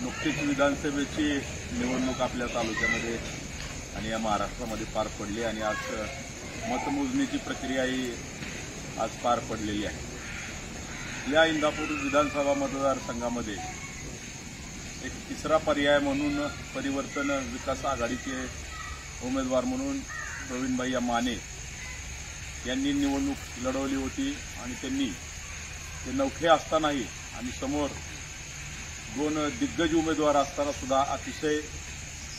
नुकतीच विधानसभेची निवडणूक आपल्या तालुक्यामध्ये आणि या महाराष्ट्रामध्ये पार पडली आणि आज मतमोजणीची प्रक्रिया ही आज पार पडलेली आहे। या इंदापूर विधानसभा मतदारसंघामध्ये एक तिसरा पर्याय म्हणून परिवर्तन विकास आघाडीचे उमेदवार म्हणून प्रवीणभाई माने यांनी निवडणूक लढवली होती आणि त्यांनी ते नवखे असतानाही आणि समोर दोन दिग्गज उमेदवार असताना सुद्धा अतिशय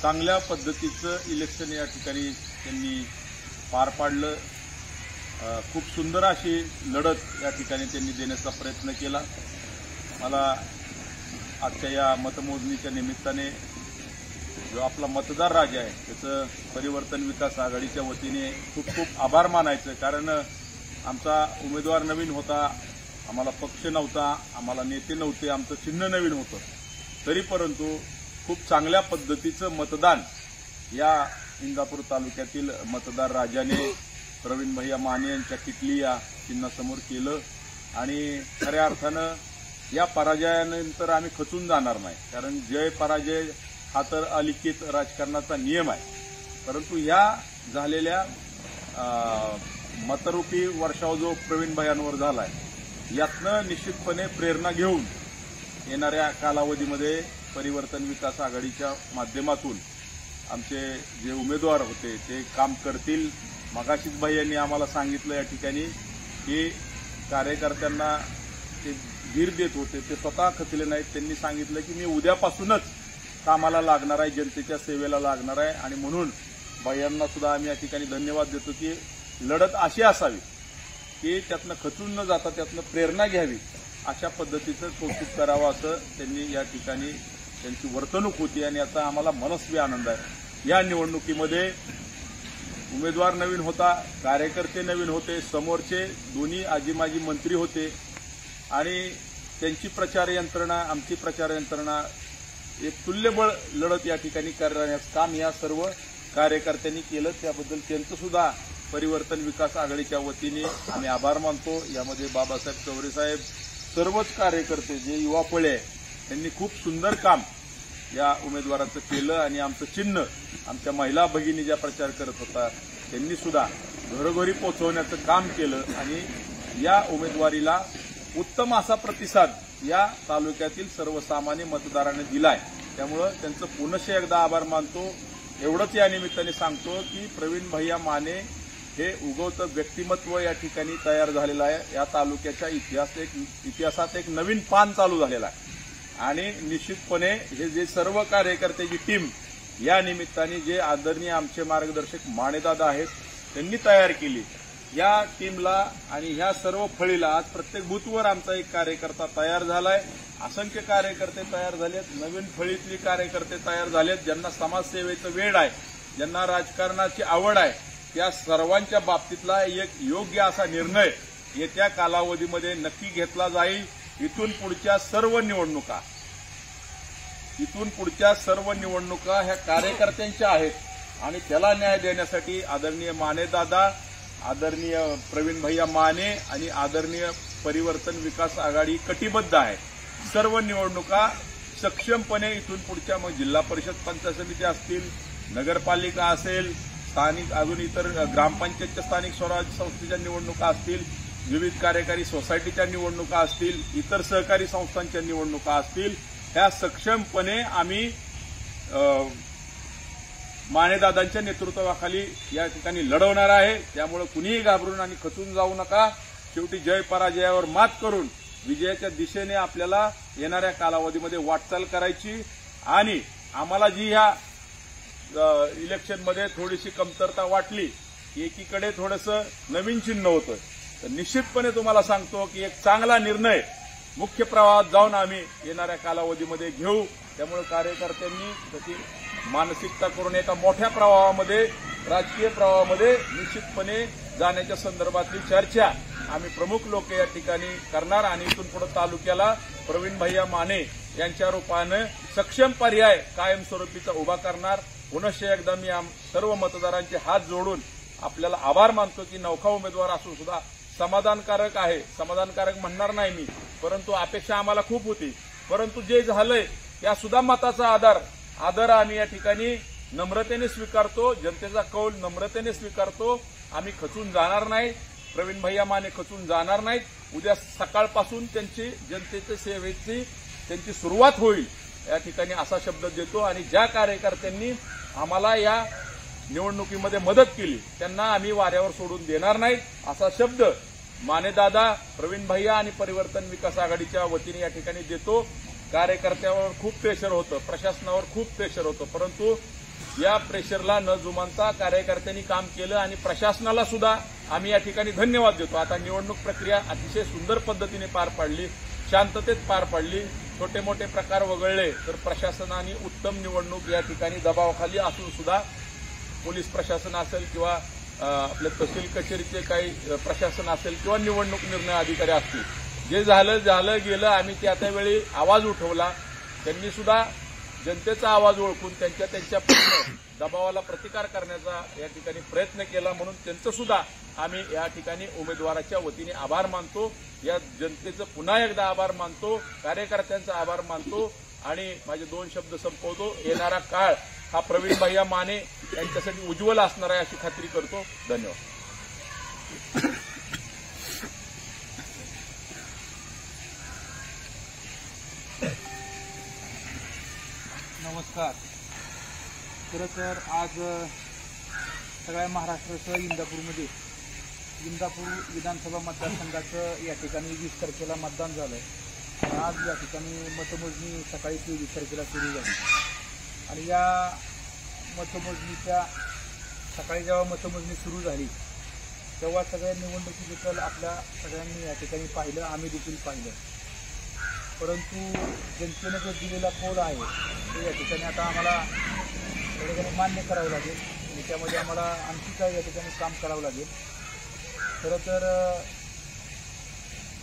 चांगल्या पद्धतीचं इलेक्शन या ठिकाणी त्यांनी पार पाडलं। खूप सुंदर अशी लढत या ठिकाणी त्यांनी देण्याचा प्रयत्न केला। मला आजच्या या मतमोजणीच्या निमित्ताने जो आपला मतदार राजा आहे त्याचं परिवर्तन विकास आघाडीच्या वतीने खूप खूप आभार मानायचं, कारण आमचा उमेदवार नवीन होता, आम्हाला पक्ष नव्हता, आम्हाला नेते नव्हते, आमचं चिन्ह नवीन होतं, तरी परंतु खूप चांगल्या पद्धतीचं मतदान या इंदापूर तालुक्यातील मतदार राजाने प्रवीणभाई माने यांच्या किटली या चिन्हासमोर केलं आणि खऱ्या अर्थानं या पराजयानंतर आम्ही खचून जाणार नाही, कारण जय पराजय हा तर अलिखित राजकारणाचा नियम आहे। परंतु या झालेल्या मतरूपी वर्षाव जो प्रवीणभाईंवर झालाय यातनं निश्चितपणे प्रेरणा घेऊन येणाऱ्या कालावधीमध्ये परिवर्तन विकास आघाडीच्या माध्यमातून आमचे जे उमेदवार होते ते काम करतील। मगाशीच भाई यांनी आम्हाला सांगितलं या ठिकाणी की कार्यकर्त्यांना ते धीर देत होते, ते स्वतः खचले नाहीत। त्यांनी सांगितलं की मी उद्यापासूनच कामाला लागणार आहे, जनतेच्या सेवेला लागणार आहे आणि म्हणून भाईंना सुद्धा आम्ही या ठिकाणी धन्यवाद देतो की लढत अशी असावी की त्यातनं खचून न जाता त्यातनं प्रेरणा घ्यावी, अशा पद्धतीचं कौतुक करावं असं त्यांनी या ठिकाणी त्यांची वर्तणूक होती आणि याचा आम्हाला मनस्वी आनंद आहे। या निवडणुकीमध्ये उमेदवार नवीन होता, कार्यकर्ते नवीन होते, समोरचे दोन्ही आजी माजी मंत्री होते आणि त्यांची प्रचार यंत्रणा आमची प्रचार यंत्रणा एक तुल्यबळ लढत या ठिकाणी करण्याचं काम या सर्व कार्यकर्त्यांनी केलं। त्याबद्दल त्यांचं सुद्धा परिवर्तन विकास आघाडीच्या वतीने आम्ही आभार मानतो। यामध्ये बाबासाहेब चौरे साहेब, सर्वच कार्यकर्ते जे युवा फळे आहे त्यांनी खूप सुंदर काम या उमेदवाराचं केलं आणि आमचं चिन्ह आमच्या महिला भगिनी ज्या प्रचार करत होता त्यांनी सुद्धा घरोघरी पोहोचवण्याचं काम केलं आणि या उमेदवारीला उत्तम असा प्रतिसाद या तालुक्यातील सर्वसामान्य मतदारांनी दिलाय। त्यामुळं त्यांचं पुनश्च एकदा आभार मानतो। एवढंच या निमित्ताने सांगतो की प्रवीणभाई माने हे उगवतं व्यक्तिमत्व या ठिकाणी तयार झालेलं आहे। या तालुक्याच्या इतिहासात एक नवीन पान चालू झालेलं आहे आणि निश्चितपणे हे जे सर्व कार्यकर्त्याची टीम या निमित्ताने जे आदरणीय आमचे मार्गदर्शक मानेदादा आहेत त्यांनी तयार केली, या टीमला आणि ह्या सर्व फळीला आज प्रत्येक बूथवर आमचा एक कार्यकर्ता तयार झालाय। असंख्य कार्यकर्ते तयार झालेत, नवीन फळीतली कार्यकर्ते तयार झालेत, ज्यांना समाजसेवेचं वेड आहे, ज्यांना राजकारणाची आवड आहे, त्या सर्वांच्या बाबतीतला एक योग्य असा निर्णय येत्या कालावधीमध्ये नक्की घेतला जाईल। इथून पुढच्या सर्व निवडणुका ह्या कार्यकर्त्यांच्या आहेत आणि त्याला न्याय देण्यासाठी आदरणीय मानेदादा, आदरणीय प्रवीणभाई माने आणि आदरणीय परिवर्तन विकास आघाडी कटिबद्ध आहे। सर्व निवडणुका सक्षमपणे इथून पुढच्या मग जिल्हा परिषद पंचायत समिती असतील, नगरपालिका असेल, स्थानिक अजून इतर ग्रामपंचायतच्या स्थानिक स्वराज्य संस्थेच्या निवडणुका असतील, विविध कार्यकारी सोसायटीच्या निवडणुका असतील, इतर सहकारी संस्थांच्या निवडणुका असतील, ह्या सक्षमपणे आम्ही मानेदादांच्या नेतृत्वाखाली या ठिकाणी लढवणार आहे। त्यामुळे कुणीही घाबरून आणि खचून जाऊ नका। शेवटी जय पराजयावर मात करून विजयाच्या दिशेने आपल्याला येणाऱ्या कालावधीमध्ये वाटचाल करायची आणि आम्हाला जी ह्या इलेक्शनमध्ये थोडीशी कमतरता वाटली, एकीकडे थोडंसं नवीन चिन्ह होतं, तर निश्चितपणे तुम्हाला सांगतो की एक चांगला निर्णय मुख्य प्रवाहात जाऊन आम्ही येणाऱ्या कालावधीमध्ये घेऊ। त्यामुळे कार्यकर्त्यांनी त्याची मानसिकता करून एका मोठ्या प्रवाहामध्ये, राजकीय प्रवाहामध्ये निश्चितपणे जाण्याच्या संदर्भातली चर्चा आम्ही प्रमुख लोक या ठिकाणी करणार आणि इथून पुढे तालुक्याला प्रवीणभाई माने यांच्या रूपाने सक्षम पर्याय कायमस्वरूपीचा उभा करणार। पुनश्च एकदा मी सर्व मतदारांचे हात जोडून आपल्याला आभार मानतो की नौका उमेदवार असून सुद्धा समाधानकारक आहे। समाधानकारक म्हणणार नाही मी, परंतु अपेक्षा आम्हाला खूप होती, परंतु जे झालंय या सुद्धा मताचा आदर आम्ही या ठिकाणी नम्रतेने स्वीकारतो, जनतेचा कौल नम्रतेने स्वीकारतो. आम्ही खचून जाणार नाही, प्रवीण भैया माने खचून जाणार नाहीत. उद्या सकाळपासून त्यांची जनतेच्या सेवेची त्यांची सुरुवात होईल या ठिकाणी असा शब्द देतो. आणि ज्या कार्यकर्त्यांनी आम्हाला या निवडणुकीमध्ये मदत केली त्यांना आम्ही वाऱ्यावर सोडून देणार नाही असा शब्द मानेदादा, प्रवीण भैया आणि परिवर्तन विकास आघाडीच्या वतीने या ठिकाणी देतो. कार्यकर्त्यावर खूप प्रेशर होतं, प्रशासनावर खूप प्रेशर होतं, परंतु या प्रेशरला न जुमानता कार्यकर्त्यांनी काम केलं आणि प्रशासनाला सुद्धा आम्ही या ठिकाणी धन्यवाद देतो. आता निवडणूक प्रक्रिया अतिशय सुंदर पद्धतीने पार पाडली, शांततेत पार पाडली. छोटे मोठे प्रकार वगळले तर प्रशासनाने उत्तम निवडणूक या ठिकाणी दबावाखाली असून सुद्धा पोलीस प्रशासन असेल किंवा आपले तहसील कचेरीचे काही प्रशासन असेल किंवा निवडणूक निर्णय अधिकारी असतील, जे झालं गेलं. आम्ही त्या त्यावेळी आवाज उठवला, त्यांनी सुद्धा जनतेचा आवाज ओळखून त्यांच्या दबावाला प्रतिकार करण्याचा या ठिकाणी प्रयत्न केला. म्हणून त्यांचं सुद्धा आम्ही या ठिकाणी उमेदवाराच्या वतीने आभार मानतो. या जनतेचं पुन्हा एकदा आभार मानतो, कार्यकर्त्यांचा आभार मानतो. आणि माझे 2 शब्द संपवतो. येणारा काळ हा प्रवीण भैया माने यांच्यासाठी उज्ज्वल असणार आहे अशी खात्री करतो. धन्यवाद. नमस्कार. खरं तर आज सगळ्या महाराष्ट्रासह इंदापूर विधानसभा मतदारसंघाचं या ठिकाणी 20 तारखेला मतदान झालं आणि आज या ठिकाणी मतमोजणी सकाळी 23 तारखेला सुरू झाली. आणि या मतमोजणीच्या सकाळी जेव्हा मतमोजणी सुरू झाली तेव्हा सगळ्या निवडणुकी देखील आपल्या सगळ्यांनी या ठिकाणी पाहिलं, आम्ही देखील पाहिलं. परंतु जनतेने जो दिलेला कौल आहे तो या ठिकाणी आता आम्हाला या ठिकाणी मान्य करावं लागेल आणि त्यामध्ये आम्हाला आणखी काही या ठिकाणी काम करावं लागेल. खरं तर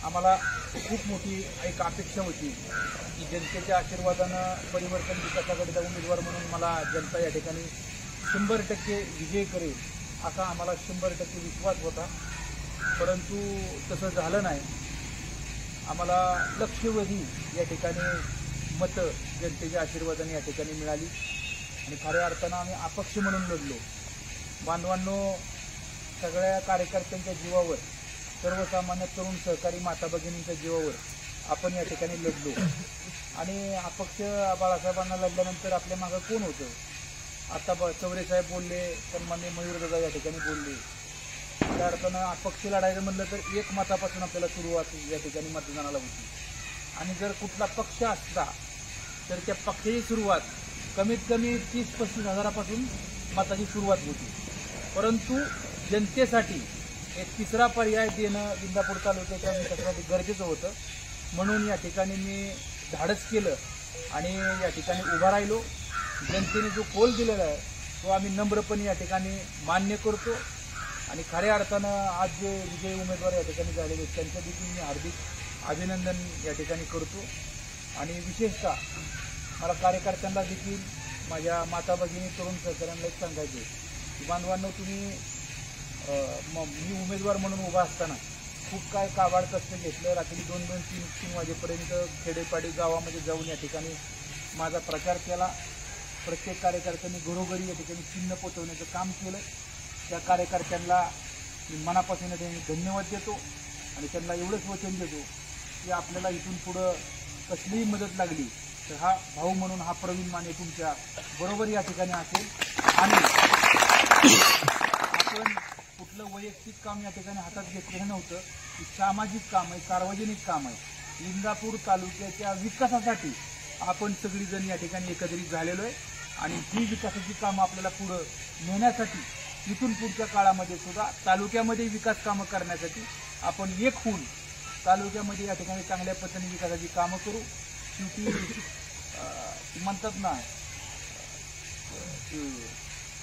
आम्हाला खूप मोठी एक अपेक्षा होती की जनतेच्या आशीर्वादानं परिवर्तन विकास आघाडीचा उमेदवार म्हणून मला जनता या ठिकाणी 100% विजय करेल असा आम्हाला 100% विश्वास होता. परंतु तसं झालं नाही. आम्हाला लक्षवेधी या ठिकाणी मतं जनतेच्या आशीर्वादाने या ठिकाणी मिळाली आणि खऱ्या अर्थानं आम्ही अपक्ष म्हणून लढलो. बांधवांनो, सगळ्या कार्यकर्त्यांच्या जीवावर, सर्वसामान्य तरुण सहकारी माता भगिनींच्या जीवावर आपण या ठिकाणी लढलो. आणि अपक्ष बाळासाहेबांना लढल्यानंतर आपल्या मागं कोण होतं? आता चौरेसाहेब बोलले, सन्माननीय मयूरदादा या ठिकाणी बोलले. त्या अर्थानं अपक्ष लढायचं म्हणलं तर 1 मतापासून आपल्याला सुरुवात या ठिकाणी मतदानाला होती. आणि जर कुठला पक्ष असता तर त्या पक्षाची सुरुवात कमीत कमी 30-35 हजारापासून मताची सुरुवात होती. परंतु जनतेसाठी एक तिसरा पर्याय देणं इंदापूर तालुक्याच्या विकासासाठी गरजेचं होतं. म्हणून या ठिकाणी मी धाडस केलं आणि या ठिकाणी उभा राहिलो. जनतेने जो कौल दिलेला आहे तो आम्ही नम्रपणे या ठिकाणी मान्य करतो. आणि खऱ्या अर्थानं आज जे विजयी उमेदवार या ठिकाणी झालेले त्यांच्या देखील मी हार्दिक अभिनंदन या ठिकाणी करतो. आणि विशेषतः मला कार्यकर्त्यांना देखील, माझ्या माता भगिनी, तरुण सहकाऱ्यांना एक सांगायचे की बांधवांनो, तुम्ही मी उमेदवार म्हणून उभा असताना खूप काय काबाड कष्ट घेतलं. रात्री 2-2, 3-3 वाजेपर्यंत खेडेपाडी गावामध्ये जाऊन या ठिकाणी माझा प्रचार केला. प्रत्येक कार्यकर्त्यांनी घरोघरी या ठिकाणी चिन्ह पोचवण्याचं काम केलं. त्या कार्यकर्त्यांना मी मनापासून धन्यवाद देतो आणि त्यांना एवढंच वचन देतो की आपल्याला इथून पुढं कसलीही मदत लागली तर हा भाऊ म्हणून हा प्रवीण माने तुमच्या बरोबर या ठिकाणी असेल. आणि आपण कुठलं वैयक्तिक काम या ठिकाणी हातात घेतलेलं नव्हतं. की सामाजिक काम आहे, सार्वजनिक काम आहे. इंदापूर तालुक्याच्या विकासासाठी आपण सगळीजण या ठिकाणी एकत्रित झालेलो आहे आणि ही विकासाची कामं आपल्याला पुढं नेण्यासाठी इथून पुढच्या काळामध्ये सुद्धा तालुक्यामध्ये विकास कामं करण्यासाठी आपण एक होऊन तालुक्यामध्ये या ठिकाणी चांगल्या पद्धतीने विकासाची कामं करू. शेवटी म्हणतात ना,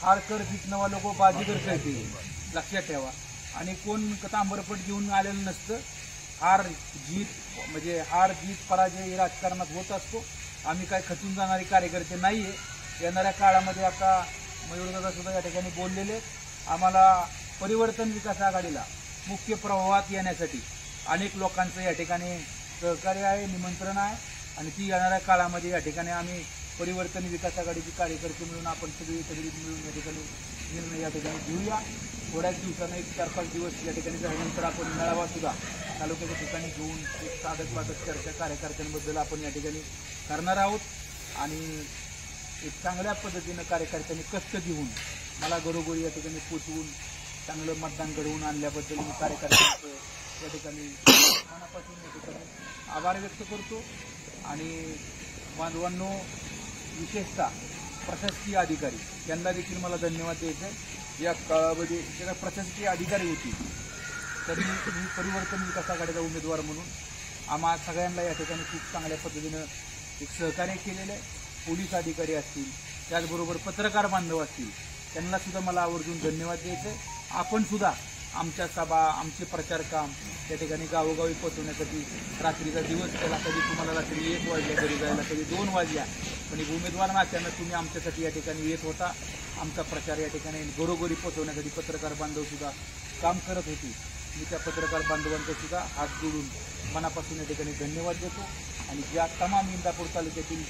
हार कर जितनवा लोक बाजीगर करते, लक्षात ठेवा. आणि कोण तांबरपट घेऊन आलेलं नसतं. हार जीत पराजय राजकारणात होत असतो. आम्ही काय खचून जाणारे कार्यकर्ते नाहीये. येणाऱ्या काळामध्ये आता मयूरदादा सुद्धा या ठिकाणी बोललेले, आम्हाला परिवर्तन विकास आघाडीला मुख्य प्रवाहात येण्यासाठी अनेक लोकांचं या ठिकाणी सहकार्य आहे, निमंत्रण आहे. आणि ती येणाऱ्या काळामध्ये या ठिकाणी आम्ही परिवर्तन विकास आघाडीचे कार्यकर्ते मिळून आपण सगळी मिळून या ठिकाणी निर्णय या ठिकाणी घेऊया. थोड्याच दिवसानं 1-4-5 दिवस या ठिकाणी झाल्यानंतर आपण मेळावा सुद्धा तालुक्याच्या ठिकाणी घेऊन एक साधक चर्चा कार्यकर्त्यांबद्दल आपण या ठिकाणी करणार आहोत. आणि एक चांगल्या पद्धतीनं कार्यकर्त्यांनी कष्ट घेऊन मला घरोघरी या ठिकाणी पोचवून चांगलं मतदान घडवून आणल्याबद्दल मी कार्यकर्त्यांचं या ठिकाणी मनापासून या ठिकाणी आभार व्यक्त करतो. आणि बांधवांनो, विशेषतः प्रशासकीय अधिकारी यांना देखील मला धन्यवाद द्यायचे. या काळामध्ये ज्या प्रशासकीय अधिकारी होती तरी मी परिवर्तन विकास आघाडीचा उमेदवार म्हणून आम्हा सगळ्यांना या ठिकाणी खूप चांगल्या पद्धतीनं एक सहकार्य केलेलं आहे. पोलीस अधिकारी असतील, त्याचबरोबर पत्रकार बांधव असतील, त्यांना सुद्धा मला आवर्जून धन्यवाद द्यायचे. आपण सुद्धा आमच्या सभा, आमचे प्रचार काम त्या ठिकाणी गावोगावी पोहोचवण्यासाठी रात्रीचा दिवस केला. कधी तुम्हाला रात्री 1 वाजल्या घरी जायला, कधी 2 वाजल्या, पण एक उमेदवार नात्यानं तुम्ही आमच्यासाठी या ठिकाणी येत होता. आमचा प्रचार या ठिकाणी घरोघरी पोहोचवण्यासाठी पत्रकार बांधव सुद्धा काम करत होती. मी त्या पत्रकार बांधवांचा सुद्धा हात जोडून मनापासून या ठिकाणी धन्यवाद देतो. आणि ज्या तमाम इंदापूर तालुक्यातील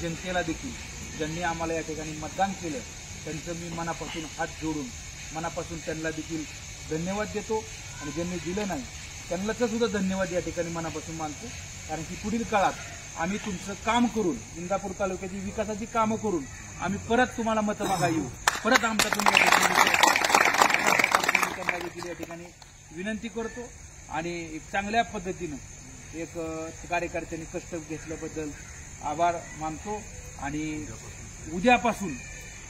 जनतेला देखील ज्यांनी आम्हाला या ठिकाणी मतदान केलं त्यांचं मी मनापासून हात जोडून मनापासून त्यांना देखील धन्यवाद देतो. आणि ज्यांनी दिलं नाही त्यांनाच सुद्धा धन्यवाद या ठिकाणी मनापासून मानतो. कारण की पुढील काळात आम्ही तुमचं काम करून, इंदापूर तालुक्याची विकासाची कामं करून आम्ही परत तुम्हाला मतं मागा येऊ. परत आमचा तुम्ही त्यांना देखील या ठिकाणी विनंती करतो. आणि एक चांगल्या पद्धतीनं एक कार्यकर्त्यांनी कष्ट घेतल्याबद्दल आभार मानतो. आणि उद्यापासून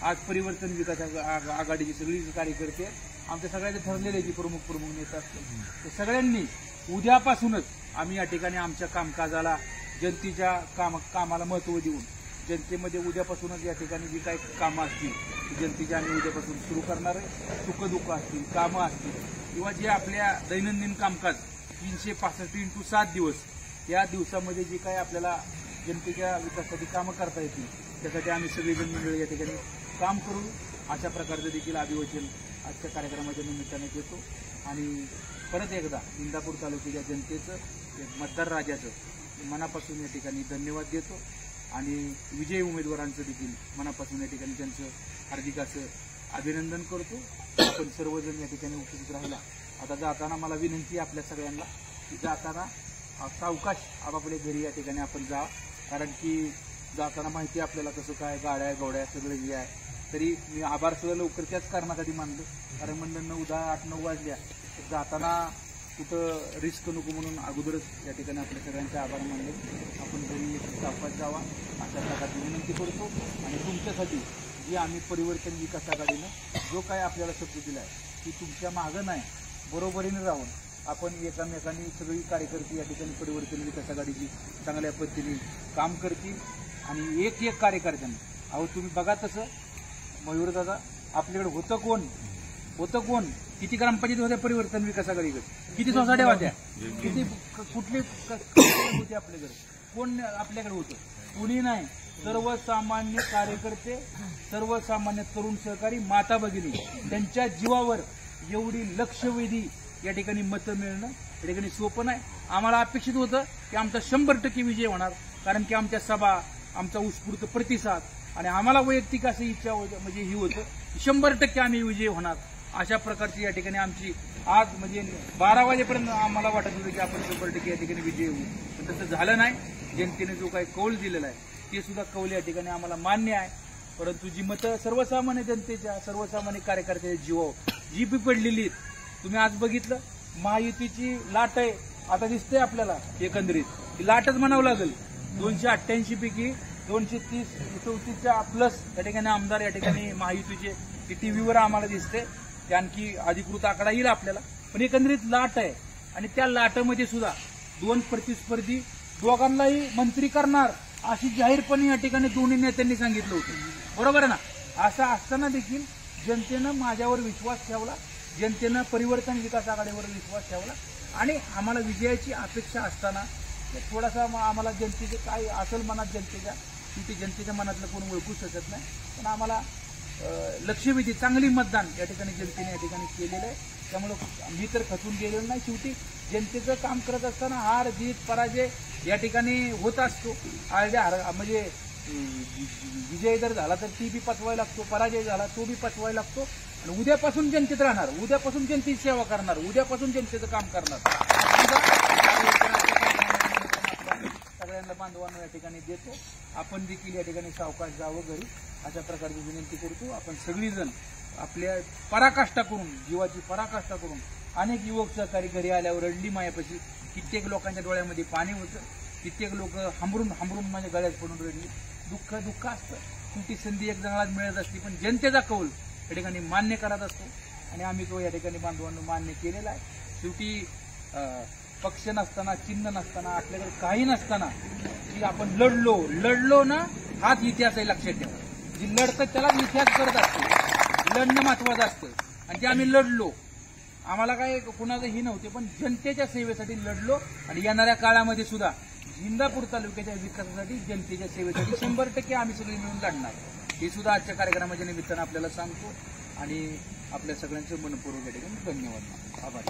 आज परिवर्तन विकास आघाडीची सगळी कार्यकर्ते आमच्या सगळ्यांचे ठरलेले जी प्रमुख नेते असतात ते सगळ्यांनी उद्यापासूनच आम्ही या ठिकाणी आमच्या कामकाजाला जनतेच्या कामाला महत्त्व देऊन जनतेमध्ये उद्यापासूनच या ठिकाणी जी काही कामं असतील ती जनतेची आम्ही उद्यापासून सुरू करणार आहे. सुखदुःख असतील, कामं असतील किंवा जे आपल्या दैनंदिन कामकाज 365x7 दिवस या दिवसामध्ये जे काही आपल्याला जनतेच्या विकासासाठी कामं करता येतील त्यासाठी आम्ही सगळेजण मंडळी या ठिकाणी काम करू. अशा प्रकारचं देखील अभिवाचन आजच्या कार्यक्रमाच्या निमित्ताने देतो. आणि परत एकदा इंदापूर तालुक्याच्या जनतेचं, मतदार राजाचं मनापासून या ठिकाणी धन्यवाद देतो. आणि विजयी उमेदवारांचं देखील मनापासून या ठिकाणी त्यांचं हार्दिक असं अभिनंदन करतो. आपण सर्वजण या ठिकाणी उपस्थित राहिला. आता जाताना मला विनंती आहे आपल्या सगळ्यांना की जाताना सावकाश आपापल्या घरी या ठिकाणी आपण जा. कारण की जाताना माहिती आहे आपल्याला कसं काय गाड्या गोड्या सगळं हे आहे. तरी मी आभार सुद्धा लवकर त्याच कारणासाठी मानलो, कारण म्हणलं 9, 10, 8, 9 वाजल्या तर जाताना कुठं रिस्क नको म्हणून अगोदरच या ठिकाणी आपल्या सगळ्यांचे आभार मानले. आपण घरी सावकाश जावा अशा प्रकारची विनंती करतो. आणि तुमच्यासाठी जी आम्ही परिवर्तन विकास आघाडीनं जो काय आपल्याला शब्द दिला आहे की तुमच्या मागं नाही, बरोबरीने राहून आपण एकामेकांनी सगळी कार्यकर्ते या ठिकाणी परिवर्तन विकास आघाडीची चांगल्या पद्धतीने काम करतील. आणि एक कार्यकर्त्यांना अहो तुम्ही बघा तसं मयूरदादा आपल्याकडे होतं कोण किती ग्रामपंचायत होत्या परिवर्तन विकास आघाडीकडे, किती सोसायट्या होत्या, किती कुठले होते आपल्याकडे, कोण आपल्याकडे होतं? कुणी नाही. सर्वसामान्य कार्यकर्ते, सर्वसामान्य तरुण सहकारी, माता भगिनी त्यांच्या जीवावर एवढी लक्षवेधी या ठिकाणी मतं मिळणं या ठिकाणी सोपं नाही. आम्हाला अपेक्षित होतं की आमचा 100% विजय होणार, कारण की आमच्या सभा, आमचा उत्स्फूर्त प्रतिसाद आणि आम्हाला वैयक्तिक अशी इच्छा म्हणजे ही होतं 100% आम्ही विजय होणार. अशा प्रकारची या ठिकाणी आमची आज म्हणजे 12 वाजेपर्यंत आम्हाला वाटत होतं की आपण 100% या ठिकाणी विजय होऊ, पण तसं झालं नाही. जनतेने जो काही कौल दिलेला आहे ते सुद्धा कौल या ठिकाणी आम्हाला मान्य आहे. परंतु जी मतं सर्वसामान्य जनतेच्या, सर्वसामान्य कार्यकर्त्याच्या जीवावर जी बी पडलेली तुम्ही आज बघितलं. महायुतीची लाट आहे आता दिसते आपल्याला, एकंदरीत लाटच म्हणावं लागेल. 288 पैकी 230-34च्या प्लस या ठिकाणी आमदार या ठिकाणी महायुतीचे टीव्हीवर आम्हाला दिसते. ते आणखी अधिकृत आकडा येईल आपल्याला, पण एकंदरीत लाट आहे. आणि त्या लाटामध्ये सुद्धा 2 प्रतिस्पर्धी दोघांनाही मंत्री करणार अशी जाहीरपणे या ठिकाणी दोन्ही नेत्यांनी सांगितलं होतं. बरोबर आहे ना? असं असताना देखील जनतेनं माझ्यावर विश्वास ठेवला, जनतेनं परिवर्तन विकास आघाडीवर विश्वास ठेवला. आणि आम्हाला विजयाची अपेक्षा असताना थोडासा आम्हाला जनतेचे काय असेल मनात जनतेच्या, ते जनतेच्या मनातलं कोण ओळखू शकत नाही, पण आम्हाला लक्षवेधी चांगली मतदान या ठिकाणी जनतेने या ठिकाणी केलेलं आहे. त्यामुळं मी तर खचून गेलेलो नाही. शेवटी जनतेचं काम करत असताना हार जीत पराजय या ठिकाणी होत असतो. म्हणजे विजय जर झाला तर ती बी पचवायला लागतो, पराजय झाला तो बी पचवायला लागतो. आणि उद्यापासून जनतेत राहणार, उद्यापासून जनतेची सेवा करणार, उद्यापासून जनतेचं काम करणार. सगळ्यांना बांधवांना या ठिकाणी देतो. आपण देखील या ठिकाणी सावकाश जावं घरी अशा प्रकारची विनंती करतो. आपण सगळीजण आपल्या पराकाष्ठा करून, जीवाची पराकाष्ठा करून, अनेक युवक सहकारी घरी आल्यावर रडली मायापाशी. कित्येक लोकांच्या डोळ्यामध्ये पाणी होतं, कित्येक लोक हांबरून माझ्या गळ्यात पडून रडली. दुःख असतं. तुमची संधी एक जणाला मिळत असते, पण जनतेचा कौल या ठिकाणी मान्य करत असतो आणि आम्ही तो या ठिकाणी बांधवांना मान्य केलेला आहे. शेवटी पक्ष नसताना, चिन्ह नसताना, आपल्याकडे काही नसताना की आपण लढलो ना, हाच इतिहास आहे. लक्षात ठेवा, जी लढतं त्यालाच इतिहास करत असतो. लढणं महत्वाचं असतं आणि ते आम्ही लढलो. आम्हाला काय कुणाचं ही नव्हते, पण जनतेच्या सेवेसाठी लढलो. आणि येणाऱ्या काळामध्ये सुद्धा इंदापूर तालुक्याच्या विकासासाठी, जनतेच्या सेवेसाठी 100% आम्ही सगळे मिळून लढणार. हे सुद्धा आजच्या कार्यक्रमाच्या निमित्तानं आपल्याला सांगतो आणि आपल्या सगळ्यांचं मनपूर्वक या ठिकाणी धन्यवाद, आभार.